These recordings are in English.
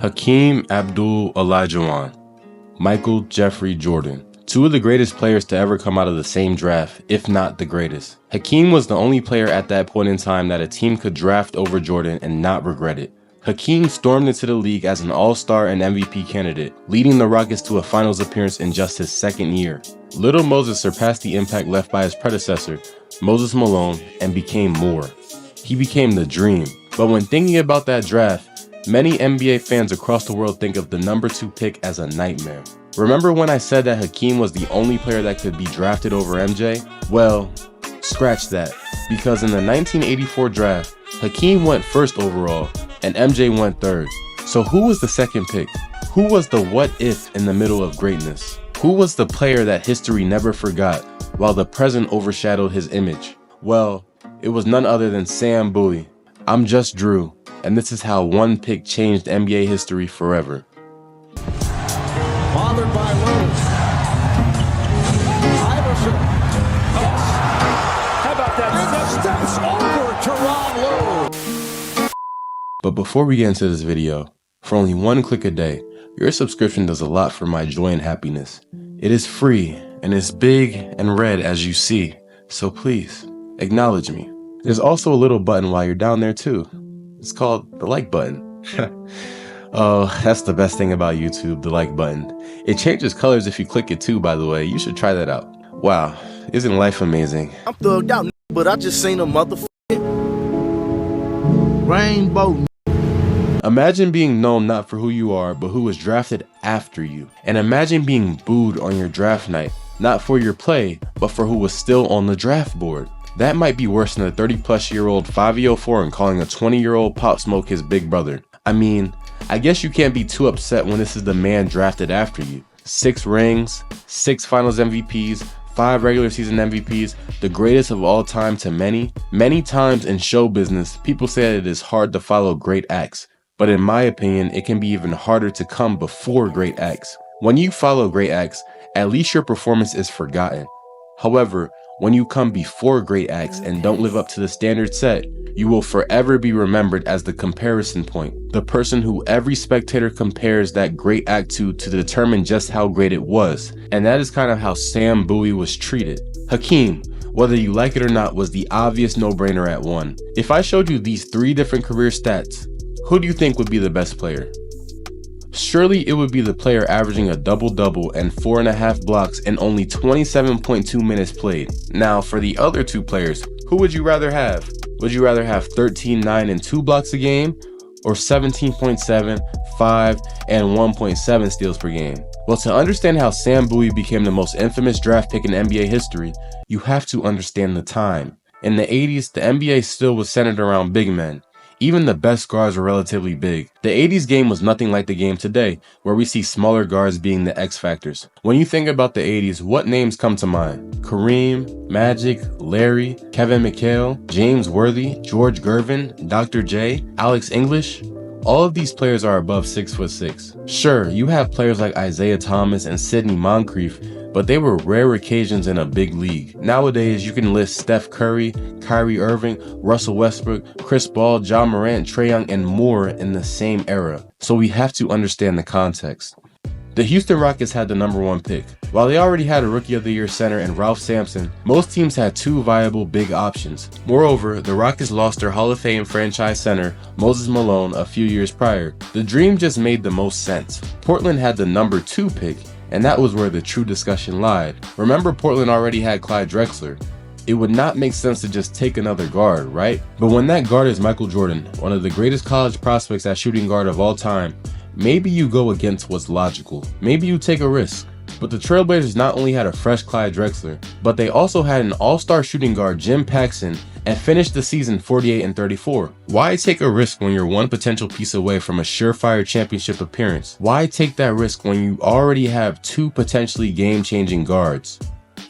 Hakeem Abdul-Olajuwon, Michael Jeffrey Jordan. Two of the greatest players to ever come out of the same draft, if not the greatest. Hakeem was the only player at that point in time that a team could draft over Jordan and not regret it. Hakeem stormed into the league as an all-star and MVP candidate, leading the Rockets to a finals appearance in just his second year. Little Moses surpassed the impact left by his predecessor, Moses Malone, and became more. He became the dream. But when thinking about that draft, many NBA fans across the world think of the number 2 pick as a nightmare. Remember when I said that Hakeem was the only player that could be drafted over MJ? Well, scratch that, because in the 1984 draft, Hakeem went first overall and MJ went third. So who was the second pick? Who was the what if in the middle of greatness? Who was the player that history never forgot while the present overshadowed his image? Well, it was none other than Sam Bowie. I'm Just Drew, and this is how one pick changed NBA history forever. Bothered by Lewis. Iverson. Yes. How about that? Steps over Tyronn Lue. But before we get into this video, for only 1 click a day, your subscription does a lot for my joy and happiness. It is free, and it's big and red as you see, so please, acknowledge me. There's also a little button while you're down there too. It's called the like button. Oh, that's the best thing about YouTube, the like button. It changes colors if you click it too, by the way. You should try that out. Wow, isn't life amazing? I'm thugged out, but I just seen a motherfucking rainbow. Imagine being known not for who you are, but who was drafted after you. And imagine being booed on your draft night, not for your play, but for who was still on the draft board. That might be worse than a 30-plus-year-old 5'04" and calling a 20-year-old Pop Smoke his big brother. I mean, I guess you can't be too upset when this is the man drafted after you. 6 rings, 6 finals MVPs, 5 regular season MVPs, the greatest of all time to many. Many times in show business, people say that it is hard to follow great acts. But in my opinion, it can be even harder to come before great acts. When you follow great acts, at least your performance is forgotten. However, when you come before great acts and don't live up to the standard set, you will forever be remembered as the comparison point, the person who every spectator compares that great act to determine just how great it was. And that is kind of how Sam Bowie was treated. Hakeem, whether you like it or not, was the obvious no-brainer at 1. If I showed you these 3 different career stats, who do you think would be the best player? Surely it would be the player averaging a double-double and 4.5 blocks in only 27.2 minutes played. Now, for the other 2 players, who would you rather have? Would you rather have 13, 9, and 2 blocks a game, or 17.7, 5, and 1.7 steals per game? Well, to understand how Sam Bowie became the most infamous draft pick in NBA history, you have to understand the time. In the 80s, the NBA still was centered around big men. Even the best guards were relatively big. The 80s game was nothing like the game today, where we see smaller guards being the X factors. When you think about the 80s, what names come to mind? Kareem, Magic, Larry, Kevin McHale, James Worthy, George Gervin, Dr. J, Alex English? All of these players are above 6'6". Sure, you have players like Isaiah Thomas and Sidney Moncrief, but they were rare occasions in a big league. Nowadays, you can list Steph Curry, Kyrie Irving, Russell Westbrook, Chris Paul, Ja Morant, Trae Young, and more in the same era. So we have to understand the context. The Houston Rockets had the number 1 pick. While they already had a Rookie of the Year center in Ralph Sampson, most teams had 2 viable big options. Moreover, the Rockets lost their Hall of Fame franchise center, Moses Malone, a few years prior. The dream just made the most sense. Portland had the number 2 pick, and that was where the true discussion lied. Remember, Portland already had Clyde Drexler. It would not make sense to just take another guard, right? But when that guard is Michael Jordan, one of the greatest college prospects at shooting guard of all time, maybe you go against what's logical. Maybe you take a risk. But the Trailblazers not only had a fresh Clyde Drexler, but they also had an all-star shooting guard, Jim Paxson, and finished the season 48-34. Why take a risk when you're one potential piece away from a surefire championship appearance? Why take that risk when you already have 2 potentially game-changing guards?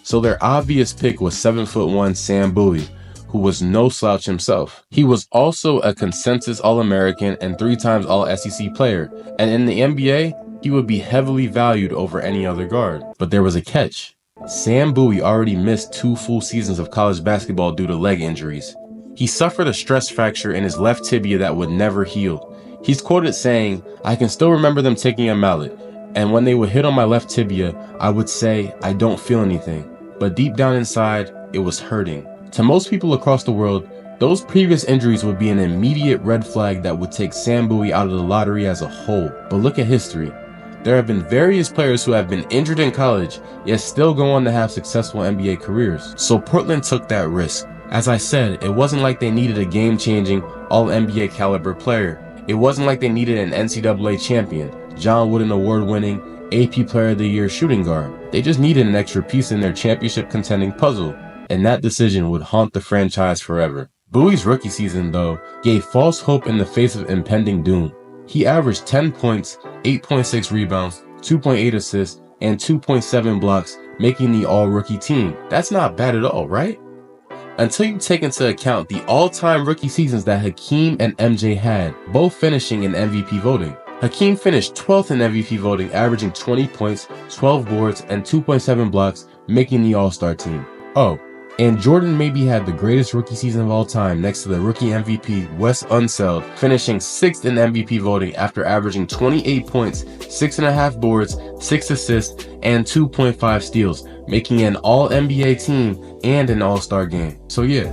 So their obvious pick was 7'1" Sam Bowie, who was no slouch himself. He was also a consensus All-American and 3 times All-SEC player, and in the NBA, he would be heavily valued over any other guard. But there was a catch. Sam Bowie already missed 2 full seasons of college basketball due to leg injuries. He suffered a stress fracture in his left tibia that would never heal. He's quoted saying, "I can still remember them taking a mallet, and when they would hit on my left tibia, I would say, I don't feel anything. But deep down inside, it was hurting." To most people across the world, those previous injuries would be an immediate red flag that would take Sam Bowie out of the lottery as a whole. But look at history. There have been various players who have been injured in college, yet still go on to have successful NBA careers. So Portland took that risk. As I said, it wasn't like they needed a game-changing, all-NBA caliber player. It wasn't like they needed an NCAA champion, John Wooden award-winning, AP Player of the Year shooting guard. They just needed an extra piece in their championship contending puzzle, and that decision would haunt the franchise forever. Bowie's rookie season, though, gave false hope in the face of impending doom. He averaged 10 points, 8.6 rebounds, 2.8 assists, and 2.7 blocks, making the all-rookie team. That's not bad at all, right? Until you take into account the all-time rookie seasons that Hakeem and MJ had, both finishing in MVP voting. Hakeem finished 12th in MVP voting, averaging 20 points, 12 boards, and 2.7 blocks, making the All-Star team. Oh, and Jordan maybe had the greatest rookie season of all time next to the rookie MVP Wes Unseld, finishing 6th in MVP voting after averaging 28 points, 6.5 boards, 6 assists, and 2.5 steals, making an All-NBA team and an All-Star game. So yeah,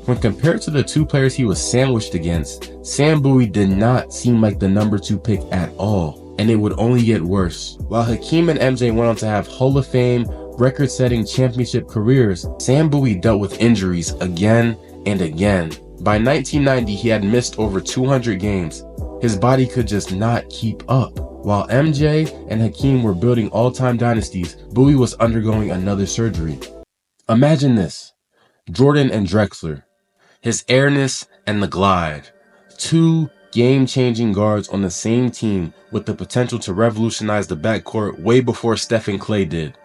when compared to the two players he was sandwiched against, Sam Bowie did not seem like the number 2 pick at all, and it would only get worse. While Hakeem and MJ went on to have Hall of Fame, record-setting championship careers, Sam Bowie dealt with injuries again and again. By 1990, he had missed over 200 games. His body could just not keep up. While MJ and Hakeem were building all-time dynasties, Bowie was undergoing another surgery. Imagine this: Jordan and Drexler, his airness and the glide. Two game-changing guards on the same team with the potential to revolutionize the backcourt way before Steph and Clay did.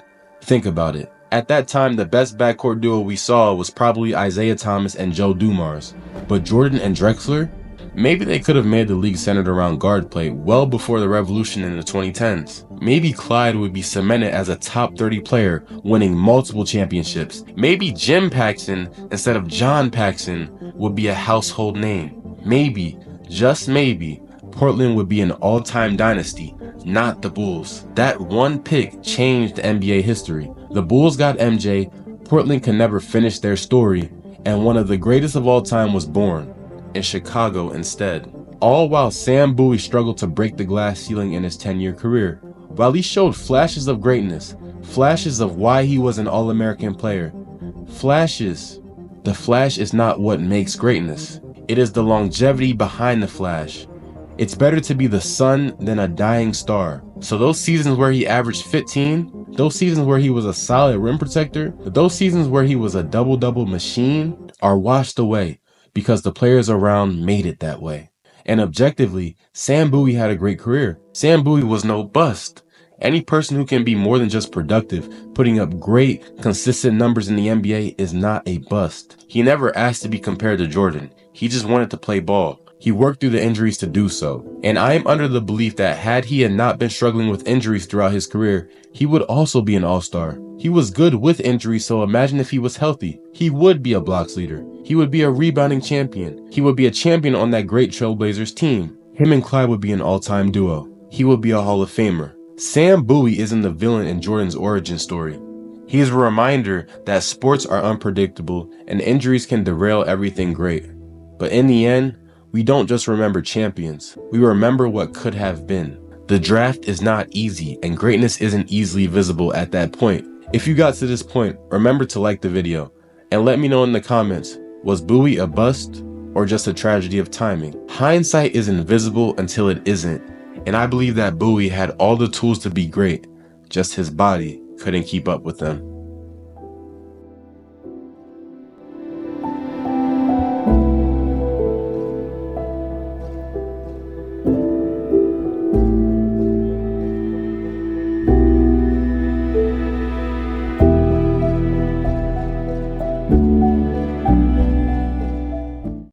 Think about it. At that time, the best backcourt duo we saw was probably Isaiah Thomas and Joe Dumars. But Jordan and Drexler? Maybe they could have made the league centered around guard play well before the revolution in the 2010s. Maybe Clyde would be cemented as a top 30 player, winning multiple championships. Maybe Jim Paxson, instead of John Paxson, would be a household name. Maybe, just maybe, Portland would be an all-time dynasty, not the Bulls. That one pick changed NBA history. The Bulls got MJ, Portland could never finish their story, and one of the greatest of all time was born, in Chicago instead. All while Sam Bowie struggled to break the glass ceiling in his 10-year career. While he showed flashes of greatness, flashes of why he was an All-American player, flashes, the flash is not what makes greatness. It is the longevity behind the flash. It's better to be the sun than a dying star. So those seasons where he averaged 15, those seasons where he was a solid rim protector, those seasons where he was a double-double machine are washed away because the players around made it that way. And objectively, Sam Bowie had a great career. Sam Bowie was no bust. Any person who can be more than just productive, putting up great, consistent numbers in the NBA is not a bust. He never asked to be compared to Jordan. He just wanted to play ball. He worked through the injuries to do so. And I am under the belief that had he not been struggling with injuries throughout his career, he would also be an all-star. He was good with injuries, so imagine if he was healthy. He would be a blocks leader. He would be a rebounding champion. He would be a champion on that great Trailblazers team. Him and Clyde would be an all-time duo. He would be a Hall of Famer. Sam Bowie isn't the villain in Jordan's origin story. He is a reminder that sports are unpredictable and injuries can derail everything great. But in the end, we don't just remember champions, we remember what could have been. The draft is not easy, and greatness isn't easily visible at that point. If you got to this point, remember to like the video, and let me know in the comments, was Bowie a bust, or just a tragedy of timing? Hindsight is invisible until it isn't, and I believe that Bowie had all the tools to be great, just his body couldn't keep up with them.